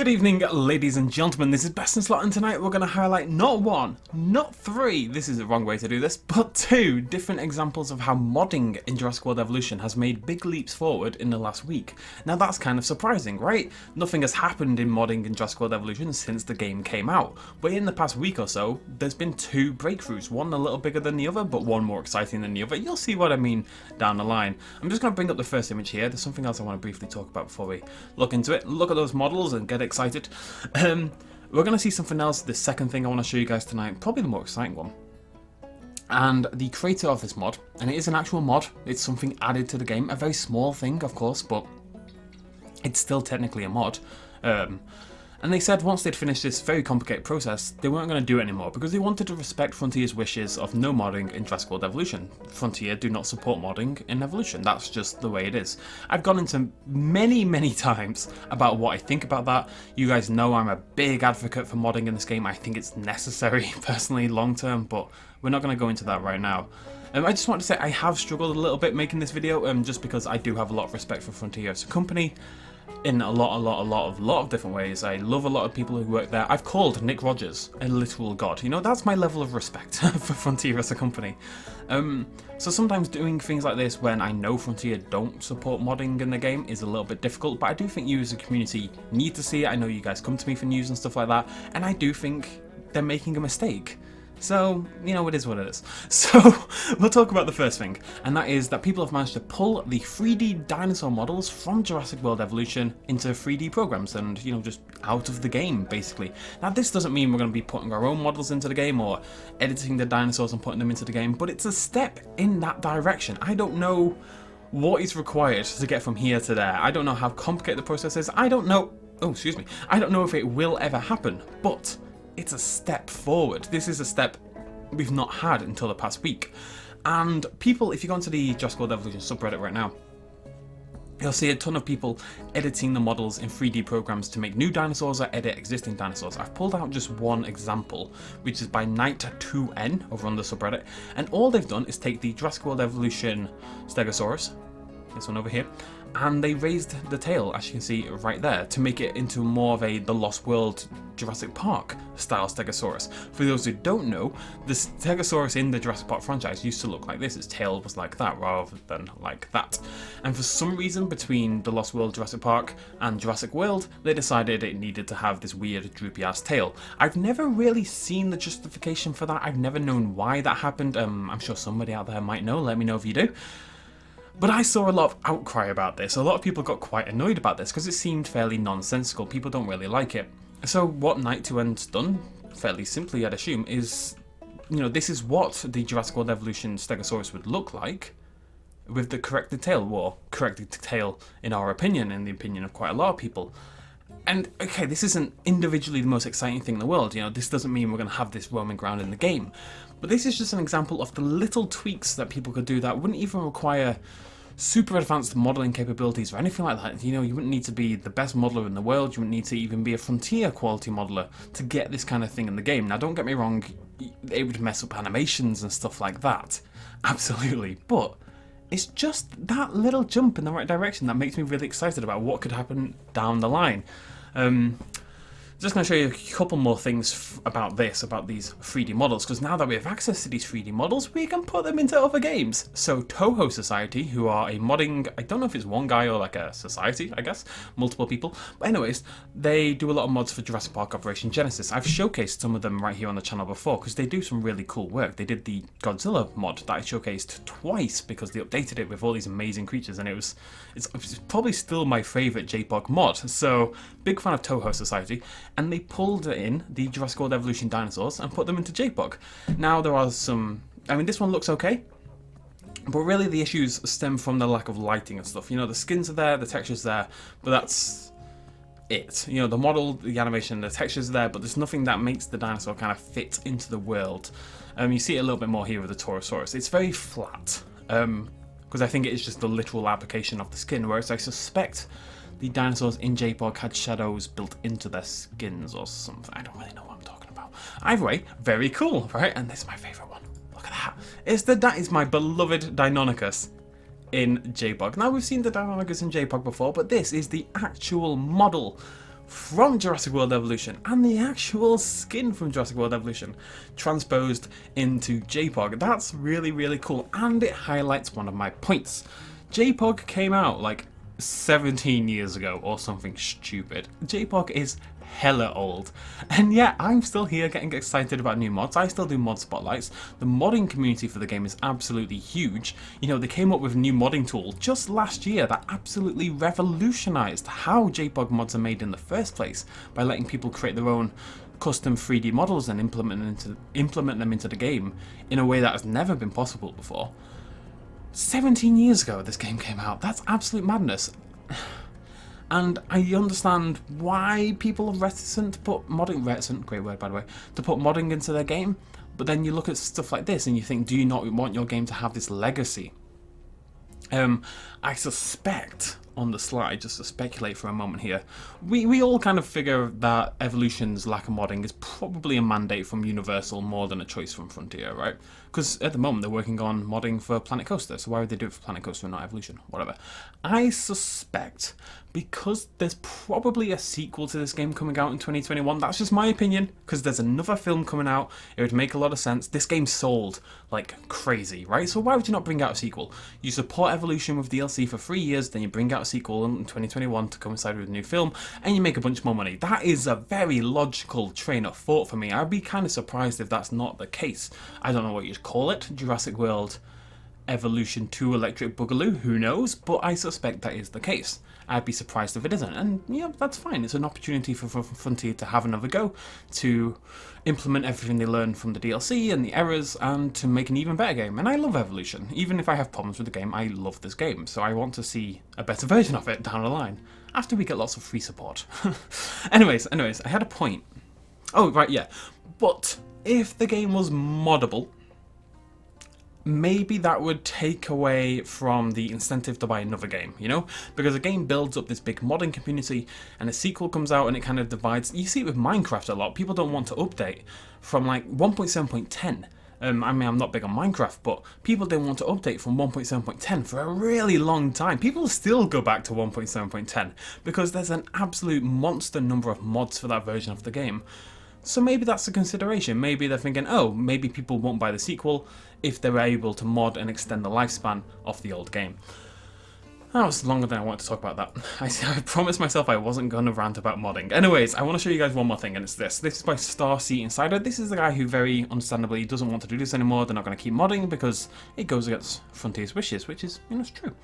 Good evening, ladies and gentlemen, this is BestInSlot, and tonight we're going to highlight not one, not three, this is the wrong way to do this, but two different examples of how modding in Jurassic World Evolution has made big leaps forward in the last week. Now that's kind of surprising, right? Nothing has happened in modding in Jurassic World Evolution since the game came out, but in the past week or so, there's been two breakthroughs, one a little bigger than the other, but one more exciting than the other. You'll see what I mean down the line. I'm just going to bring up the first image here. There's something else I want to briefly talk about before we look into it. Look at those models and get excited. We're going to see something else. The second thing I want to show you guys tonight, probably the more exciting one. And the creator of this mod, and it is an actual mod, it's something added to the game, a very small thing of course, but it's still technically a mod. And they said once they'd finished this very complicated process, they weren't going to do it anymore because they wanted to respect Frontier's wishes of no modding in Jurassic World Evolution. Frontier do not support modding in Evolution, that's just the way it is. I've gone into many times about what I think about that. You guys know I'm a big advocate for modding in this game. I think it's necessary personally long term, but we're not going to go into that right now. I just want to say I have struggled a little bit making this video just because I do have a lot of respect for Frontier as a company. In a lot of different ways. I love a lot of people who work there. I've called Nick Rogers a literal god. You know, that's my level of respect for Frontier as a company. So sometimes doing things like this when I know Frontier don't support modding in the game is a little bit difficult, but I do think you as a community need to see it. I know you guys come to me for news and stuff like that, and I do think they're making a mistake. So, you know, it is what it is. So, we'll talk about the first thing, and that is that people have managed to pull the 3D dinosaur models from Jurassic World Evolution into 3D programs and, you know, just out of the game, basically. Now, this doesn't mean we're going to be putting our own models into the game or editing the dinosaurs and putting them into the game, but it's a step in that direction. I don't know what is required to get from here to there. I don't know how complicated the process is. I don't know... Oh, excuse me. I don't know if it will ever happen, but... it's a step forward. This is a step we've not had until the past week. And people, if you go onto the Jurassic World Evolution subreddit right now, you'll see a ton of people editing the models in 3D programs to make new dinosaurs or edit existing dinosaurs. I've pulled out just one example, which is by Knight2N over on the subreddit. And all they've done is take the Jurassic World Evolution Stegosaurus, this one over here, and they raised the tail, as you can see right there, to make it into more of the Lost World Jurassic Park style Stegosaurus. For those who don't know, the Stegosaurus in the Jurassic Park franchise used to look like this. Its tail was like that rather than like that. And for some reason between the Lost World Jurassic Park and Jurassic World, they decided it needed to have this weird droopy ass tail. I've never really seen the justification for that. I've never known why that happened. I'm sure somebody out there might know. Let me know if you do. But I saw a lot of outcry about this. A lot of people got quite annoyed about this because it seemed fairly nonsensical. People don't really like it. So what Knight2N's done, fairly simply I'd assume, is, you know, this is what the Jurassic World Evolution Stegosaurus would look like with the corrected tail. Well, corrected tail in our opinion, in the opinion of quite a lot of people. And, okay, this isn't individually the most exciting thing in the world, you know, this doesn't mean we're going to have this roaming around in the game. But this is just an example of the little tweaks that people could do that wouldn't even require super advanced modelling capabilities or anything like that. You know, you wouldn't need to be the best modeller in the world, you wouldn't need to even be a Frontier quality modeller to get this kind of thing in the game. Now, don't get me wrong, it would mess up animations and stuff like that, absolutely, but it's just that little jump in the right direction that makes me really excited about what could happen down the line. Just going to show you a couple more things about these 3D models, because now that we have access to these 3D models, we can put them into other games. So Toho Society, who are a modding, I don't know if it's one guy or like a society, I guess, multiple people, but anyways, they do a lot of mods for Jurassic Park Operation Genesis. I've showcased some of them right here on the channel before, because they do some really cool work. They did the Godzilla mod that I showcased twice, because they updated it with all these amazing creatures, and it's probably still my favourite JPOG mod, so big fan of Toho Society. And they pulled in the Jurassic World Evolution dinosaurs and put them into JPOG. Now there are some... I mean, this one looks okay, but really the issues stem from the lack of lighting and stuff. You know, the skins are there, the texture's there, but that's it. You know, the model, the animation, the texture's there, but there's nothing that makes the dinosaur kind of fit into the world. You see it a little bit more here with the Torosaurus. It's very flat, because I think it is just the literal application of the skin, whereas I suspect the dinosaurs in JPOG had shadows built into their skins or something. I don't really know what I'm talking about. Either way, very cool, right? And this is my favourite one. Look at that. That is my beloved Deinonychus in JPOG. Now, we've seen the Deinonychus in JPOG before, but this is the actual model from Jurassic World Evolution and the actual skin from Jurassic World Evolution transposed into JPOG. That's really, really cool, and it highlights one of my points. JPOG came out like 17 years ago or something stupid. JPOG is hella old, and yet I'm still here getting excited about new mods. I still do mod spotlights. The modding community for the game is absolutely huge. You know, they came up with a new modding tool just last year that absolutely revolutionized how JPOG mods are made in the first place by letting people create their own custom 3D models and implement them into the game in a way that has never been possible before. 17 years ago this game came out. That's absolute madness. And I understand why people are reticent to put modding, great word by the way, to put modding into their game, but then you look at stuff like this and you think, do you not want your game to have this legacy? I suspect, on the slide, just to speculate for a moment here, we all kind of figure that Evolution's lack of modding is probably a mandate from Universal more than a choice from Frontier, right? Because at the moment they're working on modding for Planet Coaster, so why would they do it for Planet Coaster and not Evolution? Whatever. I suspect, because there's probably a sequel to this game coming out in 2021, that's just my opinion, because there's another film coming out, it would make a lot of sense. This game sold like crazy, right? So why would you not bring out a sequel? You support Evolution with DLC for 3 years, then you bring out a sequel in 2021 to coincide with a new film, and you make a bunch more money. That is a very logical train of thought for me. I'd be kind of surprised if that's not the case. I don't know what you'd call it, Jurassic World Evolution 2 Electric Boogaloo, who knows, but I suspect that is the case. I'd be surprised if it isn't, and yeah, that's fine. It's an opportunity for Frontier to have another go, to implement everything they learned from the DLC and the errors, and to make an even better game. And I love Evolution. Even if I have problems with the game, I love this game, so I want to see a better version of it down the line, after we get lots of free support. anyways, I had a point. Oh, right, yeah. But if the game was moddable, maybe that would take away from the incentive to buy another game, you know? Because a game builds up this big modding community and a sequel comes out and it kind of divides. You see it with Minecraft a lot. People don't want to update from like 1.7.10. I mean, I'm not big on Minecraft, but people didn't want to update from 1.7.10 for a really long time. People still go back to 1.7.10 because there's an absolute monster number of mods for that version of the game. So maybe that's a consideration. Maybe they're thinking, oh, maybe people won't buy the sequel if they're able to mod and extend the lifespan of the old game. That was longer than I wanted to talk about that. I promised myself I wasn't going to rant about modding. Anyways, I want to show you guys one more thing, and it's this. This is by Starseed Insider. This is the guy who very understandably doesn't want to do this anymore. They're not going to keep modding because it goes against Frontier's wishes, which is, you know, it's true.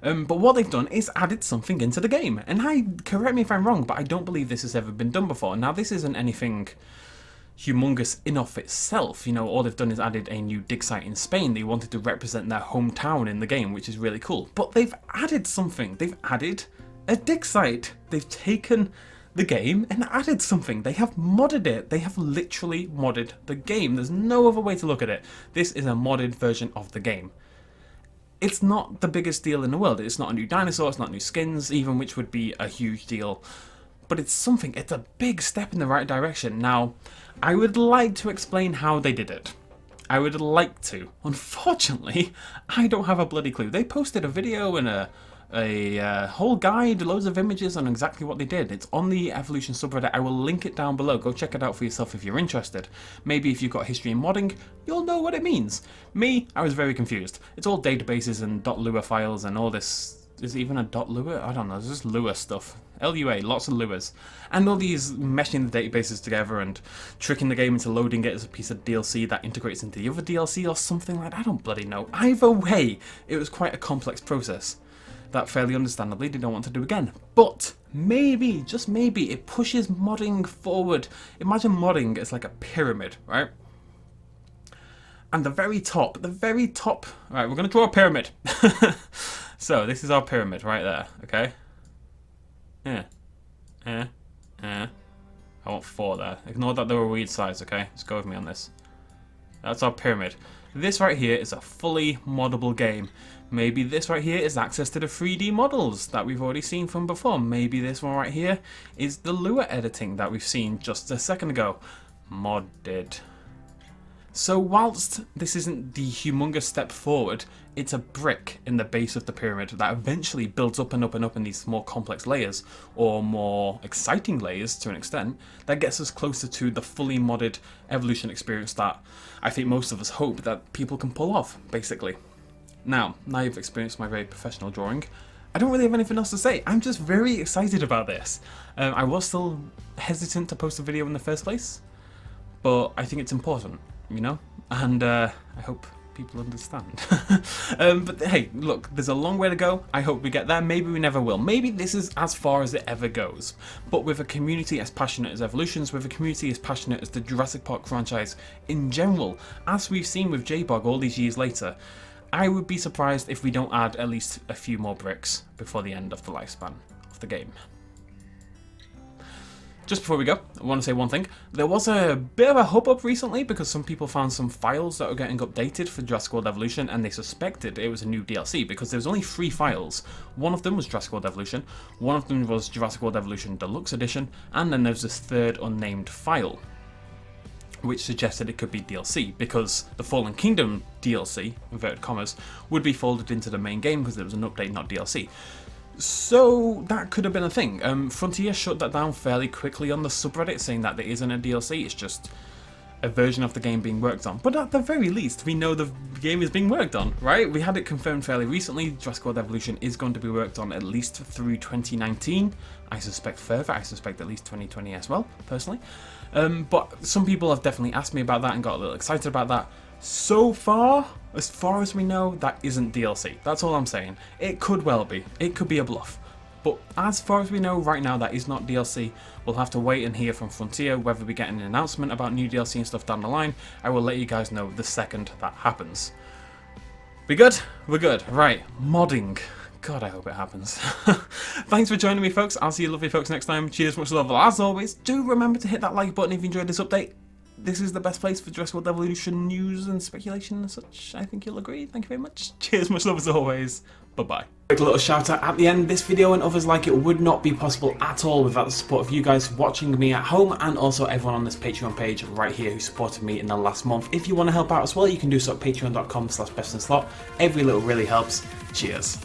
But what they've done is added something into the game. And correct me if I'm wrong, but I don't believe this has ever been done before. Now, this isn't anything humongous in of itself. You know, all they've done is added a new dig site in Spain. They wanted to represent their hometown in the game, which is really cool. But they've added something. They've added a dig site. They've taken the game and added something. They have modded it. They have literally modded the game. There's no other way to look at it. This is a modded version of the game. It's not the biggest deal in the world. It's not a new dinosaur, it's not new skins, even, which would be a huge deal. But it's something, it's a big step in the right direction. Now, I would like to explain how they did it. I would like to. Unfortunately, I don't have a bloody clue. They posted a video and a whole guide, loads of images on exactly what they did. It's on the Evolution subreddit. I will link it down below. Go check it out for yourself if you're interested. Maybe if you've got history in modding, you'll know what it means. Me, I was very confused. It's all databases and .lua files and all this. Is it even a .lua? I don't know. There's just Lua stuff. LUA, lots of Luas. And all these meshing the databases together and tricking the game into loading it as a piece of DLC that integrates into the other DLC or something like that. I don't bloody know. Either way, it was quite a complex process that fairly understandably they don't want to do again. But maybe, just maybe, it pushes modding forward. Imagine modding as like a pyramid, right? And the very top, right, we're going to draw a pyramid. So this is our pyramid right there, okay? I want 4 there. Ignore that they were weird size, okay? Just go with me on this. That's our pyramid. This right here is a fully moddable game. Maybe this right here is access to the 3D models that we've already seen from before. Maybe this one right here is the Lua editing that we've seen just a second ago. Modded. So whilst this isn't the humongous step forward, it's a brick in the base of the pyramid that eventually builds up and up and up in these more complex layers, or more exciting layers to an extent, that gets us closer to the fully modded evolution experience that I think most of us hope that people can pull off, basically. Now you've experienced my very professional drawing, I don't really have anything else to say. I'm just very excited about this. I was still hesitant to post a video in the first place, but I think it's important, you know? And I hope people understand. But hey, look, there's a long way to go. I hope we get there. Maybe we never will. Maybe this is as far as it ever goes. But with a community as passionate as Evolutions, with a community as passionate as the Jurassic Park franchise in general, as we've seen with J-Bog all these years later, I would be surprised if we don't add at least a few more bricks before the end of the lifespan of the game. Just before we go, I want to say one thing. There was a bit of a hubbub recently because some people found some files that were getting updated for Jurassic World Evolution, and they suspected it was a new DLC because there was only 3 files. One of them was Jurassic World Evolution, one of them was Jurassic World Evolution Deluxe Edition, and then there's this third unnamed file, which suggested it could be DLC, because the Fallen Kingdom DLC, inverted commas, would be folded into the main game because it was an update, not DLC. So that could have been a thing. Frontier shut that down fairly quickly on the subreddit, saying that there isn't a DLC, it's just a version of the game being worked on. But at the very least, we know the game is being worked on, right? We had it confirmed fairly recently. Jurassic World Evolution is going to be worked on at least through 2019. I suspect further. I suspect at least 2020 as well, personally. But some people have definitely asked me about that and got a little excited about that. So far as we know, that isn't DLC. That's all I'm saying. It could well be. It could be a bluff. But as far as we know right now, that is not DLC. We'll have to wait and hear from Frontier whether we get an announcement about new DLC and stuff down the line. I will let you guys know the second that happens. We good? We're good. Right, modding. God, I hope it happens. Thanks for joining me, folks. I'll see you lovely folks next time. Cheers, much love. As always, do remember to hit that like button if you enjoyed this update. This is the best place for Jurassic World Evolution news and speculation and such. I think you'll agree. Thank you very much. Cheers, much love as always. Bye-bye. Quick little shout out at the end. This video and others like it would not be possible at all without the support of you guys watching me at home, and also everyone on this Patreon page right here who supported me in the last month. If you want to help out as well, you can do so at patreon.com/bestinslot. Every little really helps. Cheers.